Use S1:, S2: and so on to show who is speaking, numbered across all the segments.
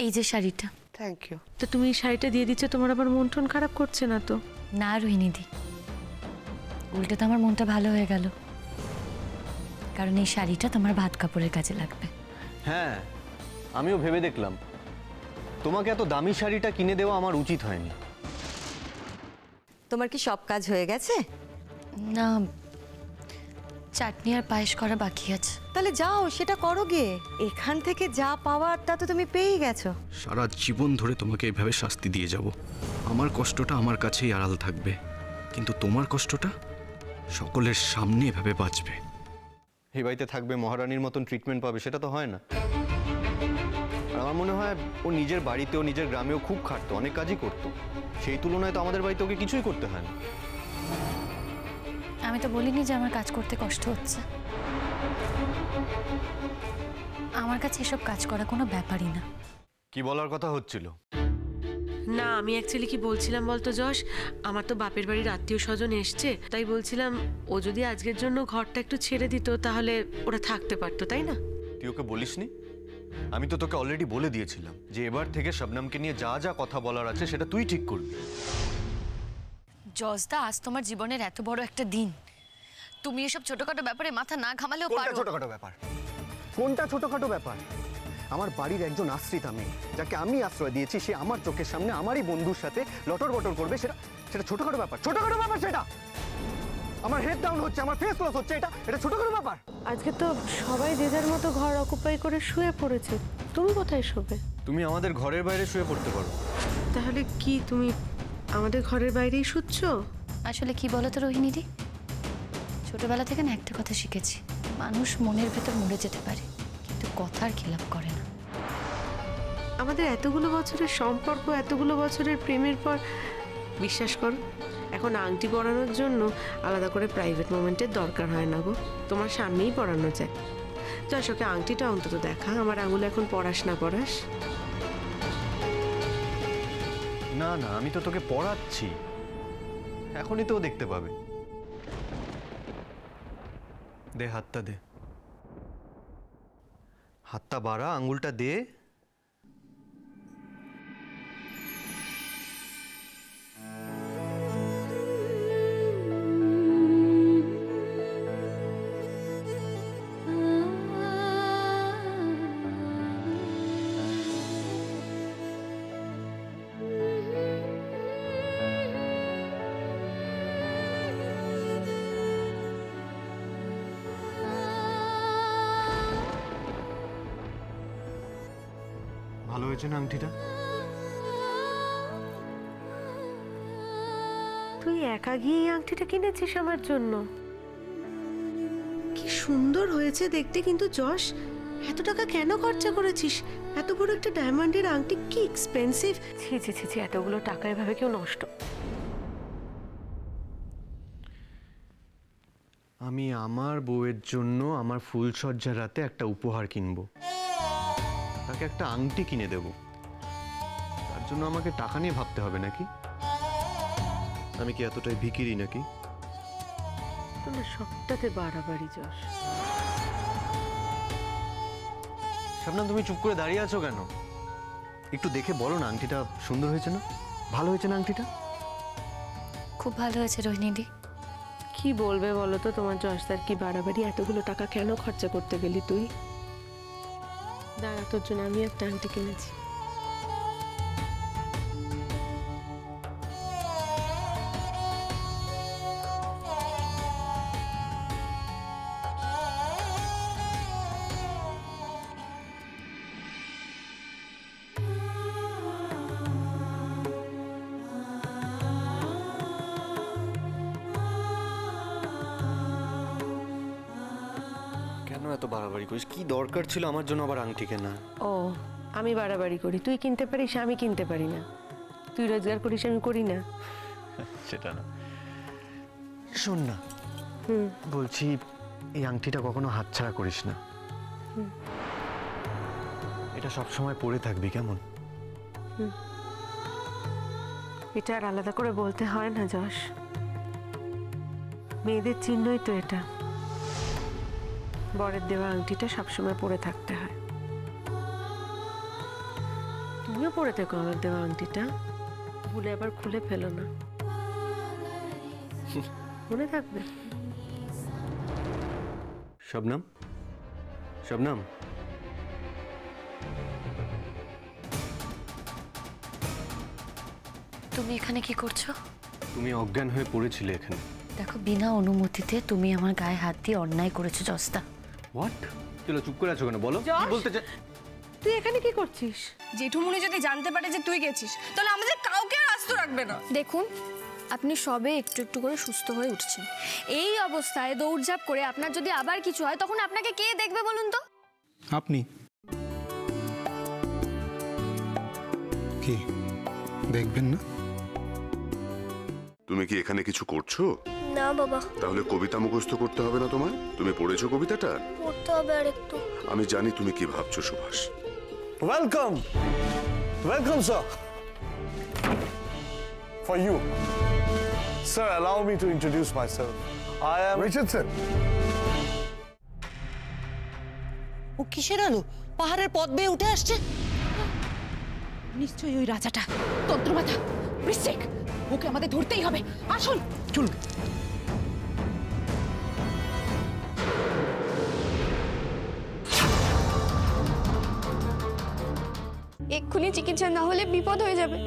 S1: এই যে শাড়িটা।
S2: Thank you.
S3: তো তুমি এই শাড়িটা দিয়ে দিচ্ছ, তোমার আবার মন টন খারাপ করছে না তো?
S1: না রোহিণীদি, উল্টে তো আমার মনটা ভালো হয়ে গেল, কারণ এই শাড়িটা তোমার ভাত কাপড়ের কাজে লাগবে।
S4: হ্যাঁ, আমিও ভেবে দেখলাম তোমাকে এত দামি শাড়িটা কিনে দেওয়া আমার উচিত হয়নি।
S2: তোমার কি সব কাজ হয়ে গেছে?
S1: না, চাটনি আর পায়েস করা বাকি আছে।
S2: তাহলে যাও সেটা করো গে। এখান থেকে যা পাওয়ার তা তো তুমি পেয়েই গেছো।
S5: সারা জীবন ধরে তোমাকে এইভাবে শাস্তি দিয়ে যাব। আমার কষ্টটা আমার কাছেই আড়াল থাকবে, কিন্তু তোমার কষ্টটা সকলের সামনে এভাবে বাঁচবে।
S4: এই বাড়িতে থাকবে, মহারানীর মতন ট্রিটমেন্ট পাবে, সেটা তো হয় না। আর আমার মনে হয় ও নিজের বাড়িতেও নিজের গ্রামেও খুব খাটতো, অনেক কাজই করতো। সেই তুলনায় তো আমাদের বাড়িতে ওকে কিছুই করতে হয় না।
S1: আমি তো বলিনি যে আমার কাজ করতে কষ্ট হচ্ছে। আমার কাছে এসব কাজ করা কোনো ব্যাপারই না।
S4: কি বলার কথা হচ্ছিল?
S3: না, আমি অ্যাকচুয়ালি কি বলছিলাম বলতো যশ, আমার তো বাপের বাড়ির আত্মীয় স্বজন এসছে, তাই বলছিলাম ও যদি আজকের জন্য ঘরটা একটু ছেড়ে দিত তাহলে ওরা থাকতে পারতো, তাই না?
S4: তুই ওকে বলিসনি? আমি তো তোকে অলরেডি বলে দিয়েছিলাম যে এবার থেকে শবনমকে নিয়ে যা যা কথা বলার আছে সেটা তুই ঠিক করবি।
S1: জজদা, আজ তোমার জীবনের এত বড় একটা দিন, তুমি এসব ছোটখাটো ব্যাপারে মাথা না ঘামালেও পারো।
S6: ছোটখাটো ব্যাপার? কোনটা ছোটখাটো ব্যাপার? আমার বাড়ির একজন আশ্রিতা মেয়ে, যাকে আমি আশ্রয় দিয়েছি, সে আমার চোখের সামনে আমারই বন্ধুর সাথে লটর বটর করবে, সেটা ছোটখাটো ব্যাপার? ছোটখাটো ব্যাপার সেটা? আমার হেড ডাউন হচ্ছে, আমার ফেস লস হচ্ছে, এটা ছোটখাটো ব্যাপার?
S3: আজকে তো সবাই যে যার মতো ঘর অকুপাই করে শুয়ে পড়েছে, তুমি কোথায় শোবে?
S4: তুমি আমাদের ঘরের বাইরে শুয়ে পড়তে পারো।
S3: তাহলে কি তুমি আমাদের ঘরের বাইরেই শুচ্ছ?
S1: আসলে কি বলো তো রোহিণীদি, ছোটবেলা থেকে না একটা কথা শিখেছি, মানুষ মনের ভেতর মরে যেতে পারে কিন্তু কথার খেলাপ করে না।
S3: আমাদের এতগুলো বছরের সম্পর্ক, এতগুলো বছরের প্রেমের পর বিশ্বাস করো, এখন আংটি পরানোর জন্য আলাদা করে প্রাইভেট মোমেন্টের দরকার হয় না গো। তোমার সামনেই পরানো যায়। যশ, ওকে আংটিটা অন্তত দেখা, আমার আঙুলে এখন পরাস না পরাস।
S4: না না, আমি তো তোকে পড়াচ্ছি, এখনই তো ও দেখতে পাবে। দে হাতটা, দে হাতটা, বাড়া আঙুলটা দে। ভালো হয়েছে না আংটিটা?
S3: তুই একা গিয়ে এই আংটিটা কিনেছিস আমার জন্য? কি সুন্দর হয়েছে দেখতে, কিন্তু যশ, এত টাকা কেন খরচা করেছিস? এত বড় একটা ডায়মন্ডের আংটি, কি এক্সপেন্সিভ। ছি ছি ছি ছি, এতগুলো টাকা এভাবে কেউ নষ্ট।
S4: আমি আমার বউয়ের জন্য আমার ফুলসজ্জার রাতে একটা উপহার কিনবো, তাকে একটা আংটি কিনে দেব। তার জন্য আমাকে টাকা নিয়ে ভাবতে হবে নাকি? আমি কি এতটাই ভিখিরি নাকি?
S3: তোর সবটাতে বাড়াবাড়ি যশ।
S4: শবনম, তুমি চুপ করে দাঁড়িয়ে আছো কেন? একটু দেখে বলো না, আংটিটা সুন্দর হয়েছে না? ভালো হয়েছে না আংটিটা?
S1: খুব ভালো হয়েছে রোহিণীদি।
S3: কি বলবে বলো তো তোমার যশদার কি বাড়াবাড়ি? এতগুলো টাকা কেন খরচা করতে গেলি তুই? দাঁড়া, তোর জন্য আমি একটা আংটি কিনেছি।
S4: এত বাড়াবাড়ি করিস? কি দরকার ছিল আমার জন্য আবার আংটি কেনা?
S3: ও, আমি বাড়াবাড়ি করি? তুই কিনতে পারিস, আমি কিনতে পারি না। তুই রোজগার করিস, আমি করি না।
S4: সেটা না, শোন না, বলছি এই আংটিটা কখনো হাতছাড়া করিস না। এটা সব সময় পরে থাকবি, কেমন?
S3: এটা আর আলাদা করে বলতে হয় না যশ, মেয়েদের চিহ্নই তো এটা। বরের দেওয়া আংটিটা সবসময় পরে থাকতে হয়। তুমিও পরে থেকো আমার দেওয়া আংটিটা, ভুলে আবার খুলে ফেলো না, মনে থাকবে।
S4: শবনম, শবনম,
S1: তুমি এখানে কি করছো?
S4: তুমি অজ্ঞান হয়ে পড়েছিলে এখানে।
S1: দেখো, বিনা অনুমতিতে তুমি আমার গায়ে হাত দিয়ে অন্যায় করেছো জস্তা।
S4: হোয়াট? চলো, চুপ করে আছো কেন? বলো কি বলতে চাই।
S3: তুই এখানে কি করছিস?
S7: জেঠুমনি যদি জানতে পারে যে তুই গেছিস তাহলে আমাদের কাউকে আর আস্ত রাখবে না। দেখুন, আপনি সবে একটু একটু করে সুস্থ হয়ে উঠছেন। এই অবস্থায় দৌড়ঝাঁপ করে আপনার যদি আবার কিছু হয় তখন আপনাকে কে দেখবে বলুন তো?
S5: আপনি কি দেখবেন না?
S8: তুমি কি এখানে কিছু করছো?
S7: না বাবা,
S8: তাহলে কবিতা মুখস্থ করতে হবে না তোমায়? তুমি পড়েছো কবিতাটা?
S7: পড়তে হবে আর একটু।
S8: আমি জানি তুমি কি ভাবছো Subhash.
S9: Welcome! Welcome, sir. For you. Sir, allow me to introduce myself. I am Richardson.
S2: ও কিসের আলো পাহাড়ের পথ বেয়ে উঠে আসছে?
S10: নিশ্চয়ই ওই রাজাটা তন্ত্রমাতা বৃশ্চিক। ওকে আমাদের ধরতেই হবে। আসুন চলুন।
S7: এক্ষুনি চিকিৎসা না হলে বিপদ হয়ে যাবে।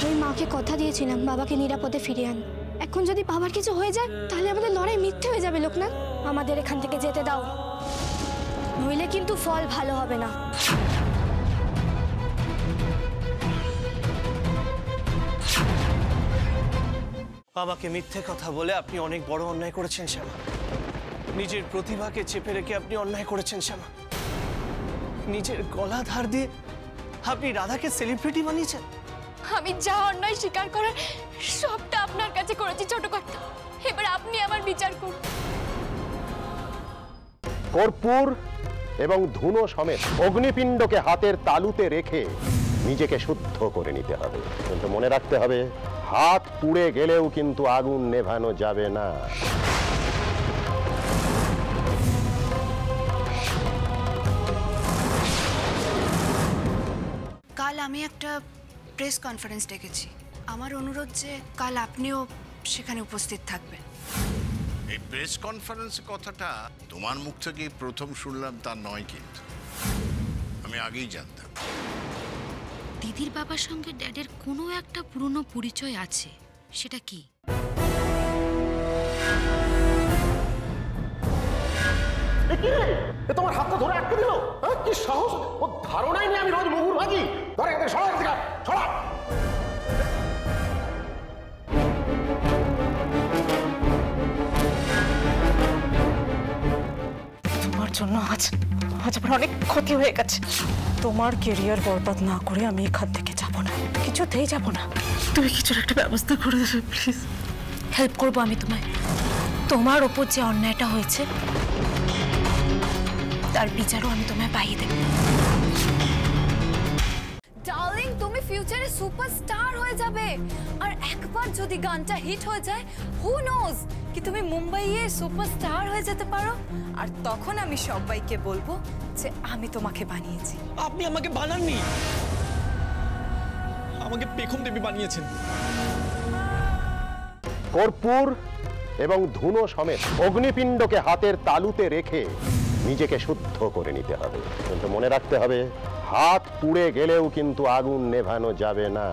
S7: আমি মাকে কথা দিয়েছিলাম বাবাকে নিরাপদে ফিরিয়ে আন। এখন যদি বাবার কিছু হয়ে যায় তাহলে আমাদের লড়াই মিথ্যে হয়ে যাবে লোকনাথ। আমাদের এখান থেকে যেতে দাও, নইলে কিন্তু ফল ভালো হবে না।
S9: বাবাকে মিথ্যে কথা বলে আপনি অনেক বড় অন্যায় করেছেন শ্যামা। নিজের প্রতিভাকে চেপে রেখে আপনি অন্যায় করেছেন শ্যামা। নিজের গলা ধার দিয়ে আপনি রাধাকে সেলিব্রিটি বানিয়েছেন।
S7: আমি যা অন্যায় স্বীকার করার সবটা আপনার কাছে করেছি ছোট কর্তা। এবার আপনি আমার বিচার করুন।
S11: কর্পূর এবং ধুনো সমেত অগ্নিপিণ্ডকে হাতের তালুতে রেখে নিজেকে শুদ্ধ করে নিতে হবে। কিন্তু মনে রাখতে হবে, হাত পুড়ে গেলেও কিন্তু আগুন নেভানো যাবে না।
S10: কাল আমি একটা প্রেস কনফারেন্স ডেকেছি। আমার অনুরোধ যে কাল আপনিও সেখানে উপস্থিত থাকবেন।
S12: এই প্রেস কনফারেন্সের কথাটা তোমার মুখ থেকে প্রথম শুনলাম তা নয়, কিন্তু আমি আগেই জানতাম।
S10: দিদির বাবার সঙ্গে ড্যাডের কোনো একটা পুরনো পরিচয় আছে, সেটা কি?
S11: তোমার হাতটা ধরে আটকে দিল, কি সাহস! ও ধারণাই নেই আমি রোজ মুগুর ভাগি। ধরে সরা।
S10: তোমার জন্য আজ আমার অনেক ক্ষতি হয়ে গেছে। তোমার কেরিয়ার বরবাদ না করে আমি এখান থেকে যাব না, কিছুতেই যাব না। তুমি কিছুর একটা ব্যবস্থা করে দেবে প্লিজ। হেল্প করবো আমি তোমায়। তোমার ওপর যে অন্যায়টা হয়েছে তার বিচারও আমি তোমায় পাইয়ে দেব।
S7: ডার্লিং, তুমি ফিউচারে সুপারস্টার হয়ে যাবে। আর একবার যদি গানটা হিট হয়ে যায়, হু নোজ কি তুমি মুম্বাইয়ে সুপারস্টার হয়ে যেতে পারো। আর তখন আমি সবাইকে বলবো যে আমি তোমাকে বানিয়েছি।
S9: আপনি আমাকে বানাননি, আমাকে পেখম দেবী বানিয়েছেন।
S11: কর্পূর এবং ধুনো সমেত অগ্নিপিণ্ডকে হাতের তালুতে রেখে নিজেকে শুদ্ধ করে নিতে হবে। কিন্তু মনে রাখতে হবে, হাত পুড়ে গেলেও কিন্তু আগুন নেভানো যাবে না।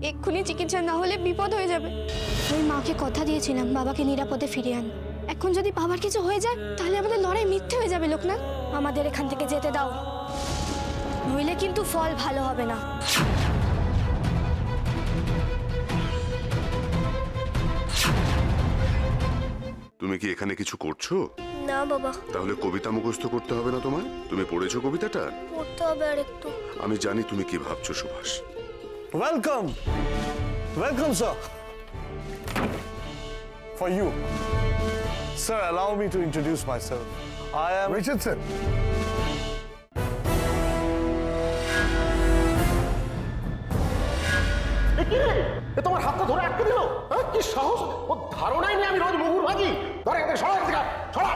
S7: এক্ষুনি চিকিৎসা না হলে বিপদ হয়ে যাবে। আমি মাকে কথা দিয়েছিলাম বাবাকে নিরাপদে ফিরিয়ে আন। এখন যদি বাবার কিছু হয়ে যায় তাহলে আমাদের লড়াই মিথ্যে হয়ে যাবে লোকনাথ। আমাদের এখান থেকে যেতে দাও, নইলে কিন্তু ফল ভালো হবে না।
S8: তুমি কি এখানে কিছু করছো?
S7: না বাবা,
S8: তাহলে কবিতা মুখস্থ করতে হবে না তোমায়? তুমি পড়েছো কবিতাটা?
S7: পড়তে হবে আর একটু।
S8: আমি জানি তুমি কি ভাবছো Subhash.
S9: Welcome! Welcome, sir. For you. Sir, allow me to introduce myself. I am Richardson.
S11: তোমার হাতটা ধরে আটকে দিল, কি সাহস! ও ও ধারণাই নেই আমি রোজ মুগুর ভাজি। ধরে এদের সরা থেকে সরা।